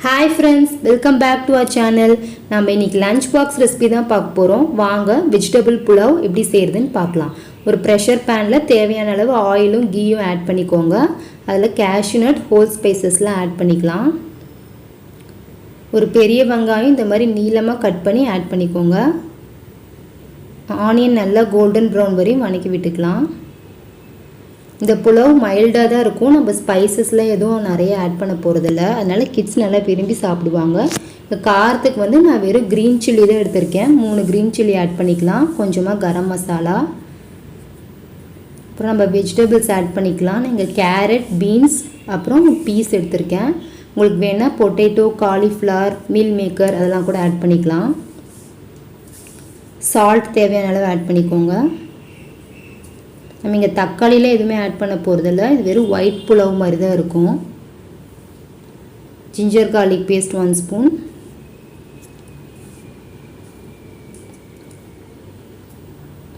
Hi friends, welcome back to our channel. நம்ம இன்னைக்கு lunch box recipe தான் பார்க்க போறோம். வாங்க வெஜிடபிள் புலாவ் எப்படி செய்யறதுன்னு பார்க்கலாம். ஒரு பிரஷர் பேன்ல தேவையான அளவு ஆயிலும் கீயும் ஆட் பண்ணிக்கோங்க. அதுல cashew nut whole spicesலாம் ஆட் பண்ணிக்கலாம். ஒரு பெரிய வெங்காயம் இந்த மாதிரி நீளமா கட் பண்ணி ஆட் பண்ணிக்கோங்க. ஆனியன் நல்லா கோல்டன் பிரவுன் வரையும் வதக்கி விட்டுக்கலாம். இந்த புலாவ் மைல்டா தான் இருக்கும். நம்ம ஸ்பைசஸ்ல எதுவும் நிறைய ஆட் பண்ண போறது இல்ல. அதனால கிட்ஸ் நல்லா விரும்பி சாப்பிடுவாங்க. இந்த காரத்துக்கு வந்து நான் வெறும் green chilli தான் எடுத்துர்க்கேன். 3 green chilli ஆட் பண்ணிக்கலாம். கொஞ்சமா கரம் மசாலா. அப்புறம் நம்ம வெஜிடபிள்ஸ் ஆட் பண்ணிக்கலாம். நீங்க கேரட், பீன்ஸ், அப்புறம் பீஸ் எடுத்துர்க்கேன். உங்களுக்கு வேணா பொட்டேட்டோ, காலிஃப்ளவர், மீல் மேக்கர் அதெல்லாம் கூட ஆட் பண்ணிக்கலாம். சால்ட் தேவையான அளவு ஆட் பண்ணிக்கோங்க. நம்ம இங்க தக்காளில எதுமே ஆட் பண்ண போறது இல்ல. இது வெறும் ஒயிட் புலாவ் மாதிரி தான் இருக்கும். Ginger garlic paste 1 spoon.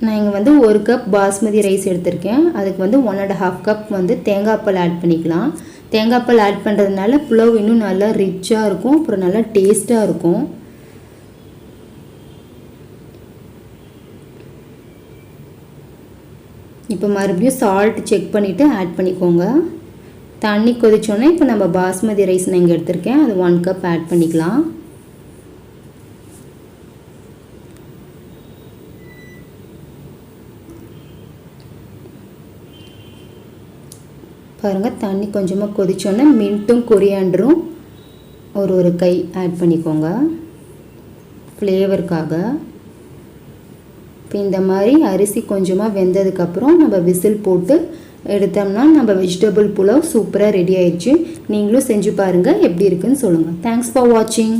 நான் இங்க வந்து 1 கப் பாஸ்மதி ரைஸ் எடுத்துர்க்கேன். அதுக்கு வந்து 1.5 கப் வந்து தேங்காய் பால் ஆட் பண்ணிக்கலாம். தேங்காய் பால் ஆட் பண்றதுனால புலாவ் இன்னும் நல்லா ரிச்சா இருக்கும். அப்புறம் நல்லா டேஸ்டா இருக்கும். இப்போ மறுபடியும் salt செக் பண்ணிட்டு ஆட் பண்ணிக்கோங்க. தண்ணி கொதிச்சோனே இப்போ நம்ம பாஸ்மதி ரைஸ் நான் இங்க எடுத்துர்க்கேன். அது 1 கப் ஆட் பண்ணிக்கலாம். பாருங்க தண்ணி கொஞ்சமா கொதிச்சோனே மின்ட்டும் கொரியாண்டரும் ஒரு கை ஆட் பண்ணிக்கோங்க. ஃப்ளேவர்க்காக. இந்த மாதிரி அரிசி கொஞ்சமா வெந்ததுக்கு அப்புறம் நம்ம விசில் போட்டு எடுத்தோம்னா நம்ம வெஜிடபிள் புலாவ் சூப்பரா ரெடி ஆயிடுச்சு. நீங்களும் செஞ்சு பாருங்க எப்படி இருக்குன்னு சொல்லுங்க. Thanks for watching.